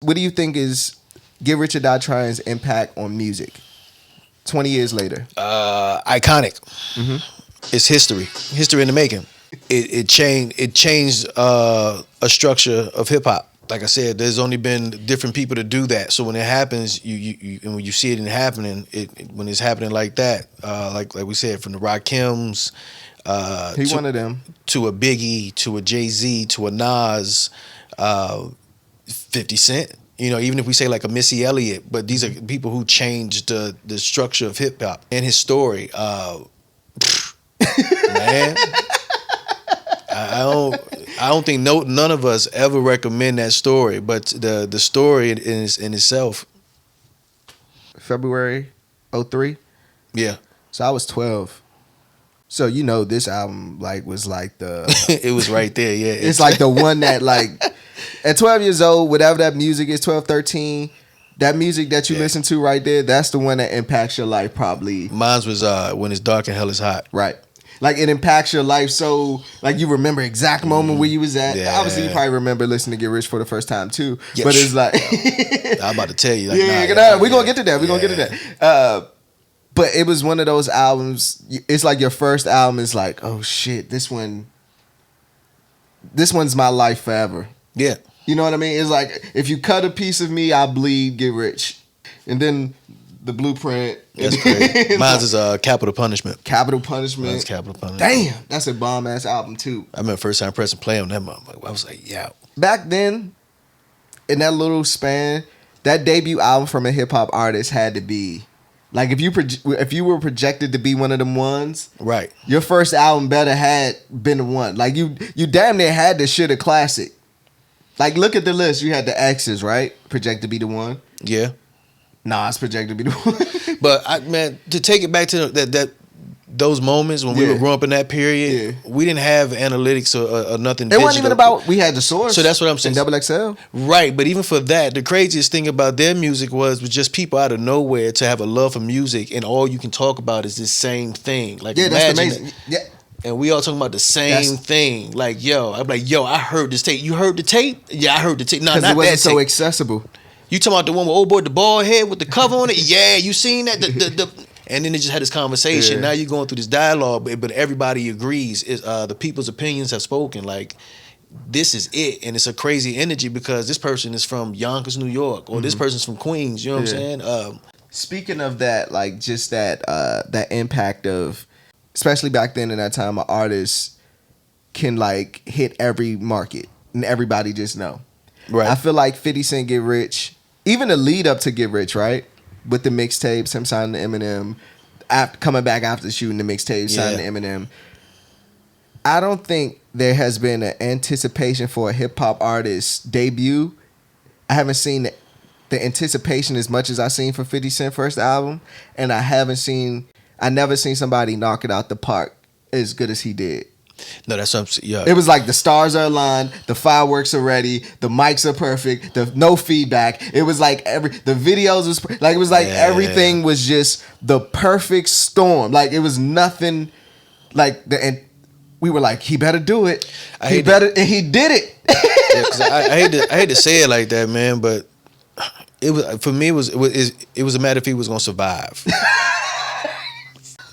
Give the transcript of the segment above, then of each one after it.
What do you think is Get Rich or Die Trying's impact on music 20 years later? Iconic. It's history in the making. It changed a structure of hip hop. Like I said, there's only been different people to do that. So when it happens, you and when you see it happening, when it's happening like that, like we said, from the Rakims, He one of them. to a Biggie, to a Jay-Z, to a Nas, 50 Cent. You know, even if we say like a Missy Elliott, but these are people who changed the structure of hip hop and his story. Man, I don't think none of us ever recommend that story, but the story in itself. February 03. Yeah. So I was 12. So you know this album was like the It was right there, yeah. it's like the one that like at 12 years old, whatever that music is, 12, 13, that music that you listen to right there, that's the one that impacts your life probably. Mine was When It's Dark and Hell Is Hot. Right. Like it impacts your life so like you remember exact moment where you was at. Yeah. Obviously you probably remember listening to Get Rich for the first time too. Yeah. But it's like I'm about to tell you. Like, we're gonna get to that. We're gonna get to that. But it was one of those albums. It's like your first album is like, oh shit, this one's my life forever. Yeah. You know what I mean? It's like if you cut a piece of me, I bleed. Get Rich, and then the Blueprint. That's crazy. Mine's is Capital Punishment. Capital Punishment. Mine's Capital Punishment. Damn, that's a bomb ass album too. I remember first time pressing play on that motherfucker. I was like, yeah. Back then, in that little span, that debut album from a hip hop artist had to be like if you were projected to be one of them ones, Right. your first album better had been the one. Like you damn near had to shit a classic. Like look at the list. You had the X's, right? Projected to be the one. Yeah. Nas projected to be the one. But man, to take it back to those moments when we were growing up in that period, we didn't have analytics or nothing. It wasn't even about we had the source. So that's what I'm saying. Double XL. Right, but even for that, the craziest thing about their music was just people out of nowhere to have a love for music, and all you can talk about is this same thing. Like that's amazing. Yeah. And we all talking about the same thing. Like, I'm like, I heard this tape. You heard the tape? Yeah, I heard the tape. No, not that tape. Because it wasn't so accessible. You talking about the one with old boy, the bald head with the cover on it? Yeah, you seen that? And then they just had this conversation. Yeah. Now you're going through this dialogue, but everybody agrees. The people's opinions have spoken. Like, this is it. And it's a crazy energy because this person is from Yonkers, New York, or this person's from Queens. You know what I'm saying? Speaking of that, like just that impact of, especially back then in that time, an artist can like hit every market and everybody just know. Right. I feel like 50 Cent Get Rich, even the lead up to Get Rich, right? With the mixtapes, him signing to Eminem, coming back after shooting the mixtape, signing to Eminem. I don't think there has been an anticipation for a hip hop artist's debut. I haven't seen the anticipation as much as I seen for 50 Cent first album, and I never seen somebody knock it out the park as good as he did. No, that's what I'm. Yeah. It was like the stars are aligned, the fireworks are ready, the mics are perfect, the no feedback. It was like the videos was like it was like everything was just the perfect storm. Like it was nothing like and we were like, he better do it. And he did it. Yeah, 'cause I hate to say it like that, man, but it was for me. It was a matter if he was gonna survive.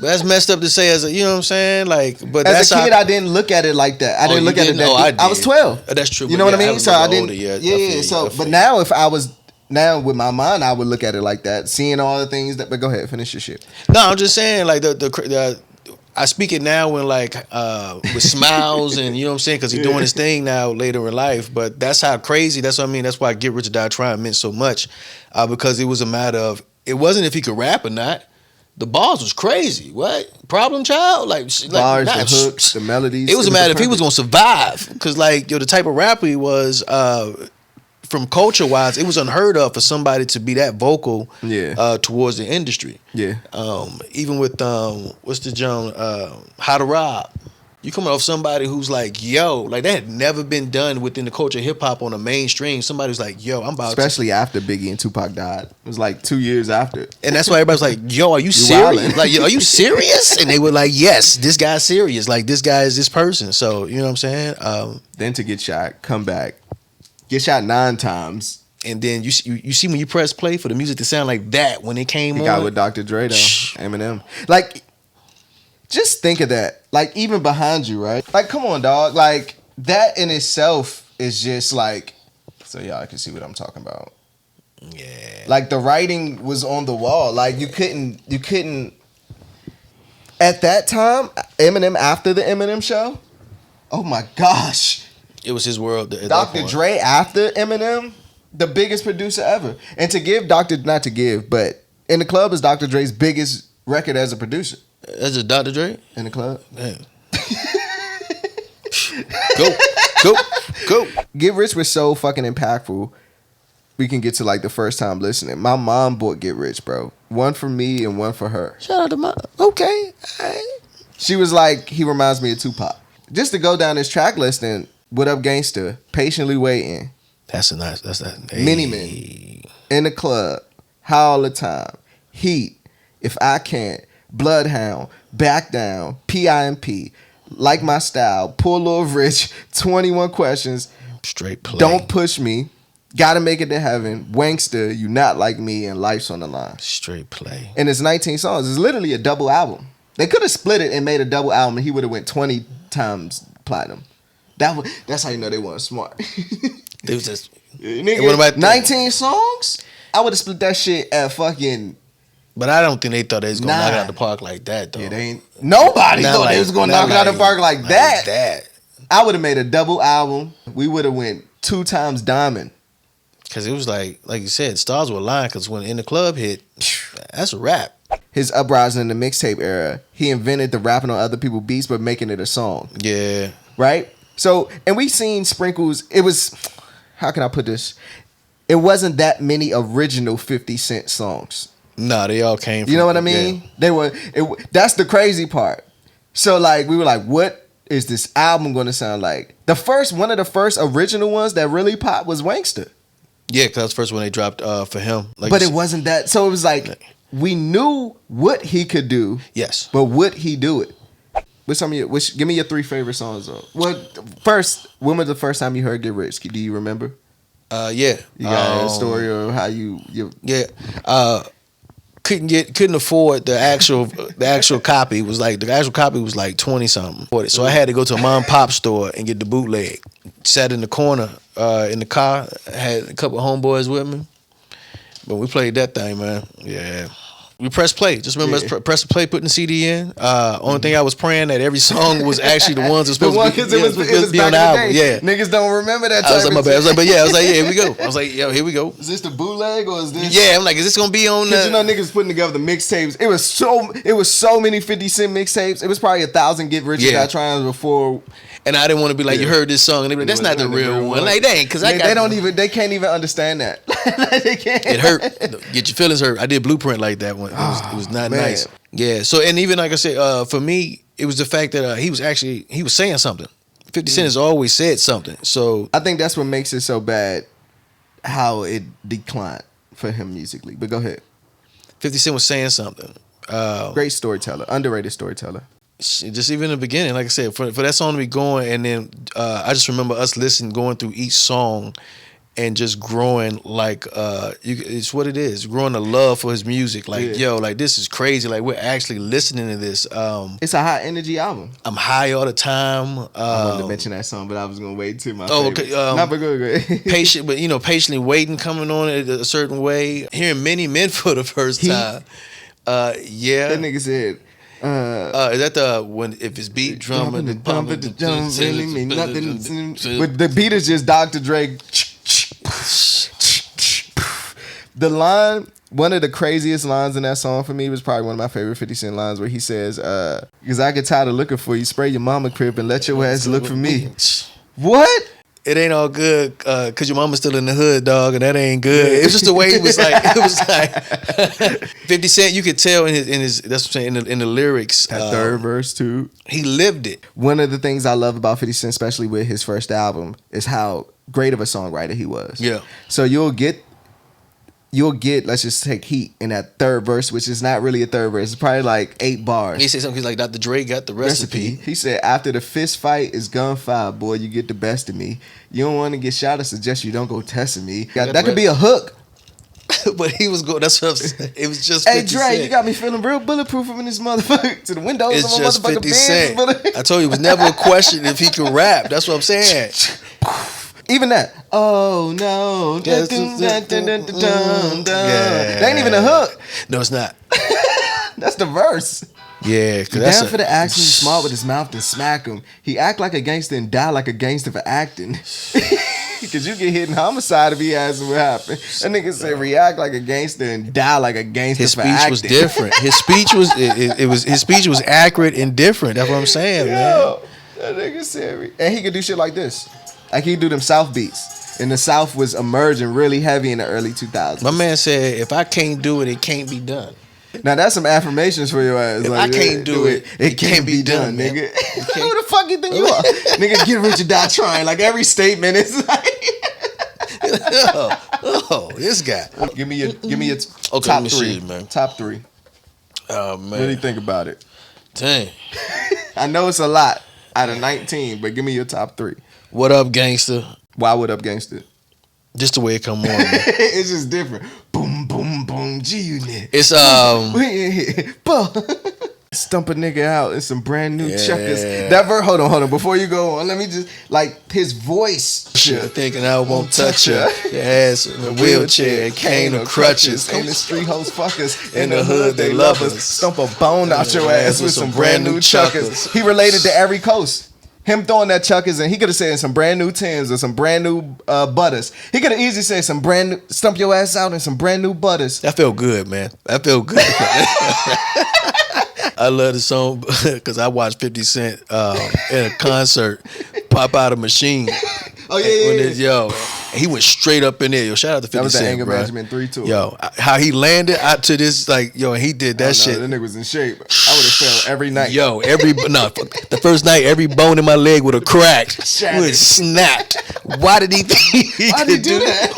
But that's messed up to say as a, you know what I'm saying? Like, but as a kid, I didn't look at it like that. I didn't look at it that deep. I was 12. That's true. You know what I mean? So I didn't. Older, So, but now if I was with my mind, I would look at it like that, seeing all the things that. But go ahead, finish your shit. No, I'm just saying, like I speak it now when like with smiles and you know what I'm saying because he's doing his thing now later in life. But that's how crazy. That's what I mean. That's why Get Rich or Die Trying meant so much because it was a matter of it wasn't if he could rap or not. The bars was crazy. What? Problem Child? Like bars, the hooks, the melodies. It was a matter if he was gonna survive. Cause like the type of rapper he was, from culture wise, it was unheard of for somebody to be that vocal towards the industry. Yeah. Even with what's the John How to Rob. You coming off somebody who's like, like that had never been done within the culture of hip hop on a mainstream. Somebody who's like, I'm about especially after Biggie and Tupac died. It was like 2 years after. And that's why everybody's like, are you serious? Like, are you serious? And they were like, yes, this guy's serious. Like, this guy is this person. So, you know what I'm saying? Then to get shot, come back, get shot 9 times, And then you see when you press play for the music to sound like that when it came on. He got with Dr. Dre though, Eminem. Like, just think of that. Like, even behind you, right? Like, come on, dog. Like, that in itself is just like, so y'all can see what I'm talking about. Yeah. Like, the writing was on the wall. Like, you couldn't. At that time, Eminem, after the Eminem show, oh my gosh. It was his world. Dr. Dre after Eminem, the biggest producer ever. And to give not to give, but In the Club is Dr. Dre's biggest record as a producer. That's just Dr. Dre? In the Club. Man. Go. Get Rich was so fucking impactful. We can get to like the first time listening. My mom bought Get Rich, bro. One for me and one for her. Shout out to mom. Okay. All right. She was like, he reminds me of Tupac. Just to go down this track listing, What Up Gangsta, Patiently Waiting. That's that. Hey. Mini Men, In the Club, High All the Time, Heat, If I Can't, Bloodhound, Back Down, PIMP, Like My Style, Poor Little Rich, 21 Questions, Straight play. Don't Push Me, Gotta Make It to Heaven, Wankster, You Not Like Me, and Life's on the Line. Straight play. And it's 19 songs. It's literally a double album. They could have split it and made a double album and he would have went 20 times platinum. That's how you know they weren't smart. They was just nigga, 19 songs? I would have split that shit at fucking. But I don't think they thought they was gonna knock it out the park like that though. Yeah, they ain't. Nobody thought they was gonna knock it out the park like that. I would have made a double album. We would have went 2 times diamond. Cause it was like you said, stars were lying. Cause when In the Club hit, that's a wrap. His uprising in the mixtape era, he invented the rapping on other people's beats but making it a song. Yeah. Right? So, and we seen sprinkles. It was, how can I put this? It wasn't that many original 50 Cent songs. Nah, they all came from. You know what I mean? Yeah. They were. That's the crazy part. So like we were like, what is this album going to sound like? One of the first original ones that really popped was Wankster. Yeah, because that's the first one they dropped for him. Like, but it wasn't that. So it was like we knew what he could do. Yes. But would he do it? Give me your 3 favorite songs though. Well, first, when was the first time you heard Get Rich? Do you remember? Yeah. You got a story of how you Yeah. Couldn't afford the actual copy. The actual copy was like 20 something. So I had to go to a mom and pop store and get the bootleg. Sat in the corner in the car. Had a couple of homeboys with me. But we played that thing, man. Yeah. We pressed play. Just remember, press play, putting the CD in. Only thing I was praying that every song was actually the ones that was supposed to be on the album. Yeah, niggas don't remember that. I was like, my bad. I was like, yeah, here we go. I was like, yo, here we go. Is this the bootleg or is this? Yeah, I'm like, is this gonna be on? Because you know, niggas putting together the mixtapes. It was so many 50 Cent mixtapes. It was probably 1,000 Get Rich Got Trying before. And I didn't want to be like, you heard this song, and they be like, that's not the real one. Like, dang, because they can't even understand that. They can't. It hurt. Get your feelings hurt. I did Blueprint like that one. It was not nice. Yeah. So, and even like I said, for me, it was the fact that he was saying something. 50 Cent has always said something. So I think that's what makes it so bad, how it declined for him musically. But go ahead. 50 Cent was saying something. Great storyteller, underrated storyteller. Just even in the beginning, like I said, for that song to be going, and then I just remember us going through each song and just growing like it's what it is, growing a love for his music. Like, yo, like this is crazy. Like we're actually listening to this. It's a high energy album. I'm high all the time. I wanted to mention that song, but I was gonna wait till my okay. Not but good. Patient, but patiently waiting, coming on it a certain way. Hearing Many Men for the first time. Yeah. That nigga said. Is that the when if it's beat drum and the pump it don't really mean nothing. But the beat is just Dr. Dre. The line, one of the craziest lines in that song for me was probably one of my favorite 50 Cent lines, where he says, "Because I get tired of looking for you, spray your mama crib and let your ass look for me." What? It ain't all good because your mama's still in the hood, dog, and that ain't good. It's just the way he was like. It was like 50 Cent. You could tell in his that's what I'm saying in the lyrics. That third verse too. He lived it. One of the things I love about 50 Cent, especially with his first album, is how great of a songwriter he was. Yeah. So you'll get you'll get, let's just take Heat in that third verse, which is not really a third verse. It's probably like 8 bars. He said something like, Dr. Dre got the recipe. He said, after the fist fight is gunfire, boy, you get the best of me. You don't want to get shot, I suggest you don't go testing me. That could be a hook. But he was going, that's what I'm saying. It was just Hey, 50 Dre, Cent. you got me feeling real bulletproof in this motherfucker. To the windows It's of my just motherfucking 50 Cent. Benz. I told you, it was never a question if he could rap. That's what I'm saying. Even that. Oh, no. Yeah. That ain't even a hook. No, it's not. That's the verse. Yeah. Down for the action, he's smart with his mouth and smack him. He act like a gangster and die like a gangster for acting. Because you get hit in homicide if he asks what happened. That nigga said react like a gangster and die like a gangster for acting. His speech was different. His speech was his speech was accurate and different. That's what I'm saying, man. That nigga said, and he could do shit like this. Like he do them South beats. And the South was emerging really heavy in the early 2000s. My man said, if I can't do it, it can't be done. Now that's some affirmations for your ass. If like, I can't do it, it can't be done, nigga. Who the fuck you think you are? Nigga, get rich or die trying. Like every statement is like this guy. Give me your Okay, top let me 3, see, man. Top 3. Oh man. What do you think about it? Dang. I know it's a lot out of 19, but give me your top 3. What up, gangster? Why What Up Gangster? Just the way it come on, man. It's just different. Boom, boom, boom, G-Unit. It's Stump a nigga out in some brand new checkers. That verse, hold on. Before you go on, let me just, like, his voice. Thinking I won't touch her. Your ass in a wheelchair, cane or crutches. Ain't the street hoes fuckers. In the hood, they love us. Stump a bone out your ass with some brand new chuckers. He related to every coast. Him throwing that chuckers, and he could have said some brand new Tims or some brand new butters. He could have easily said some brand new, stump your ass out in some brand new butters. That felt good, man. That felt good. I love the song because I watched 50 Cent in a concert pop out a machine. Oh yeah. Yo, he went straight up in there. Yo, shout out to 50 Cent. That was the Cent, Anger bro. Management 3 too. Yo, how he landed out to this, like, yo, and he did that shit. That nigga was in shape. I would have fell every night. Yo, the first night, every bone in my leg would have cracked. Would have snapped. Why did he think he could do that?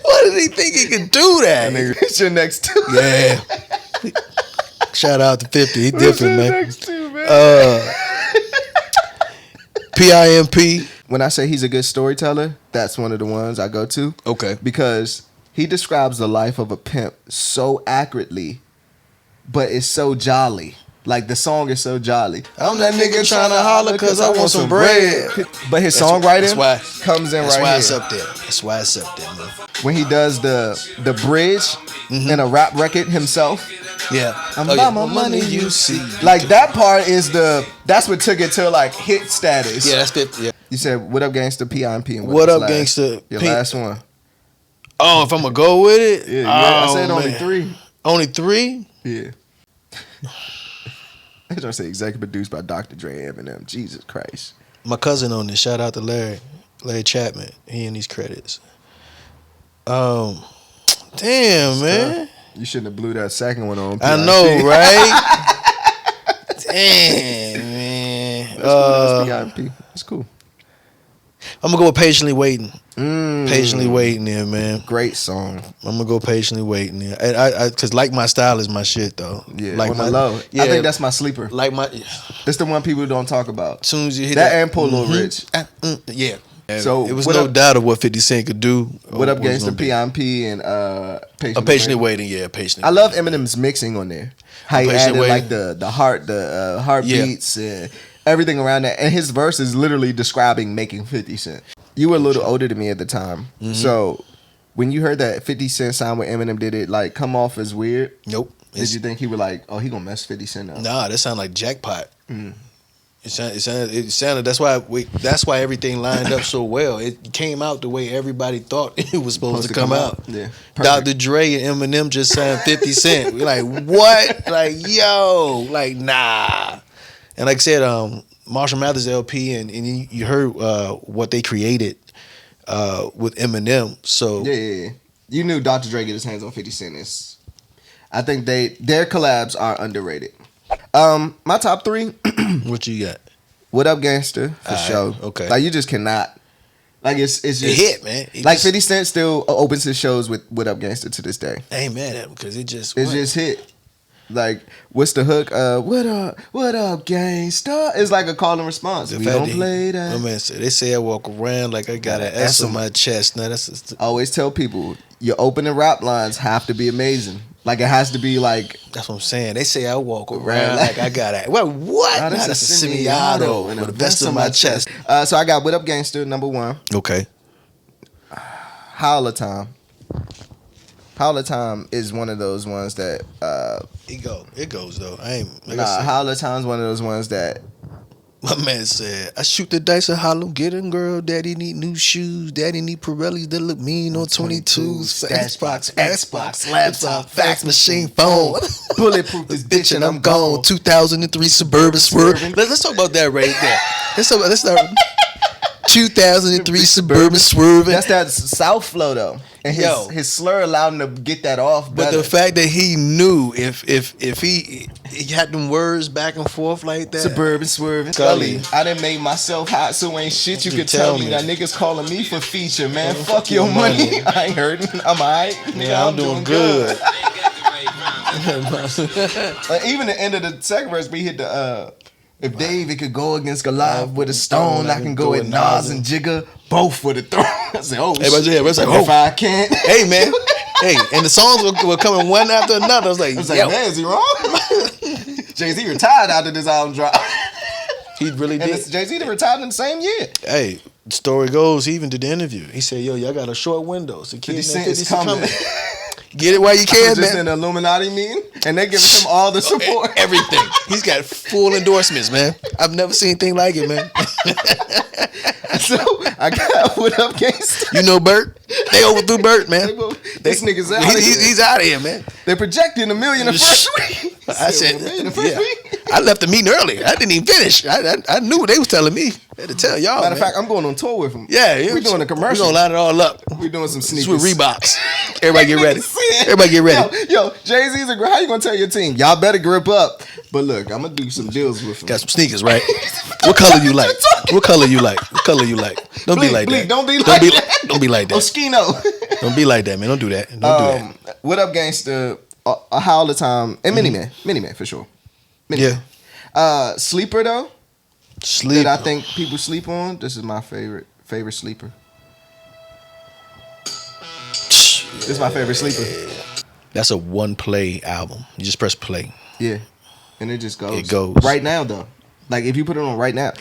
Why did he think he could do that? Nigga, it's your next 2. Yeah. Shout out to 50. He different, man. Next 2, man. PIMP. When I say he's a good storyteller, that's one of the ones I go to. Okay. Because he describes the life of a pimp so accurately, but it's so jolly. Like the song is so jolly. I'm that nigga trying to holler because I want some bread. But his songwriting comes in that's right why here. it's up there. That's why it's up there, man. When he does the bridge in a rap record himself. Yeah. I'm about my money, you see. Like that part is that's what took it to like hit status. Yeah, that's 50. Yeah. You said, what up, gangster, PIMP? And What up, gangster? Your last one. Oh, if I'm going to go with it? Yeah, I said only 3. Only 3? Yeah. I was going to say executive produced by Dr. Dre and Eminem. Jesus Christ. My cousin on this. Shout out to Larry Chapman. He in these credits. Damn, man. You shouldn't have blew that second one on PIMP. I know, right? Damn, man. That's PIMP. It's cool. I'm gonna go Patiently Waiting. Patiently Waiting there, man. Great song. I'm gonna go Patiently Waiting there. I cause Like My Style is my shit though. Yeah, like my love. Yeah, I think that's my sleeper. Like my. It's the one people don't talk about. As soon as you hit that and Polo Rich. Yeah. So it was no doubt of what 50 Cent could do. What Up Gangsta, PIMP, and Patiently Waiting. Yeah, Patiently. I love Eminem's mixing on there. How he added like the heartbeats and everything around that, and his verse is literally describing making 50 Cent. You were a little older than me at the time, so when you heard that 50 Cent sound with Eminem, did it like come off as weird? Nope. Did you think he was like, oh, he gonna mess 50 Cent up? Nah, that sounded like Jackpot. It sounded. That's why everything lined up so well. It came out the way everybody thought it was supposed to come out. Yeah, Dr. Dre and Eminem just signed 50 Cent. We're like, what? Like, yo, like, nah. And like I said, Marshall Mathers LP, and you heard what they created with Eminem. So yeah. You knew Dr. Dre get his hands on 50 Cent. I think their collabs are underrated. My top 3. What you got? What Up Gangster for sure. Okay. Like you just cannot Like it's just it hit, man. Like 50 Cent still opens his shows with "What Up Gangsta" to this day. I ain't mad at him because it just hit. Like, what's the hook? What up, gangsta? It's like a call and response. We don't play that. My man said, they say I walk around like I got an S on my chest. Now that's just, I always tell people your opening rap lines have to be amazing. Like it has to be like. That's what I'm saying. They say I walk around like I got a what? Nah, that's a semi-auto and the vest on my chest. So I got "What Up Gangsta" number 1. Okay. Holla Time. Holla Time is one of those ones that it goes though. I ain't Holla Time's one of those ones that my man said, I shoot the dice at Harlem, get him girl, daddy need new shoes, daddy need Pirellis that look mean on 22s, Xbox, laptop, fax machine, phone, bulletproof this bitch and I'm gone. 2003 Suburban Swerve. Let's talk about that right there. Let's start 2003 Suburban Swerving. That's that South flow though. And his slur allowed him to get that off better. But the fact that he knew if he had them words back and forth like that. Suburban Swerving. Gully. I done made myself hot, so ain't shit you could tell me. That niggas calling me for feature, man. Fuck your money. I ain't hurting. I'm alright. Yeah, I'm doing good. Even the end of the second verse, we hit the if David could go against Goliath with a stone, I can go at Nas and Jigga both with a throne. I said, oh, shit. If I can't. Hey, man. Hey, and the songs were coming one after another. I was like, man, is he wrong? Jay-Z retired after this album drop. He really did. And Jay-Z retired in the same year. Hey, the story goes, he even did the interview. He said, yo, y'all got a short window. So 50 Cent is coming. Get it while you can, man. Just in the Illuminati meeting, and they giving him all the support. Everything. He's got full endorsements, man. I've never seen anything like it, man. So I got "What Up Gangsta." You know Bert? They overthrew Bert, man. This nigga's out. He's out of here, man. They're projecting $1 million the first week. I said, I left the meeting early. I didn't even finish. I knew what they was telling me. I had to tell y'all. Matter of fact, I'm going on tour with them. Yeah, we're doing a commercial. We're gonna line it all up. We're doing some sneakers with Reeboks. Everybody get ready. Everybody get ready. Yo, Jay-Z's a how you gonna tell your team? Y'all better grip up. But look, I'm gonna do some deals with them. Got some sneakers, right? What color you like? What color you like? What color you like? Don't be like that. Don't be like that. Don't be like that. Oskino. Don't be like that, man. Don't do that. Don't do that. What Up Gangsta? A Holla Time and Mini-Man for sure. Yeah. Sleeper though. Sleeper. That I think people sleep on. This is my favorite sleeper. This is my favorite sleeper. That's a one play album. You just press play. Yeah. And it just goes. It goes. Right now though. Like if you put it on right now.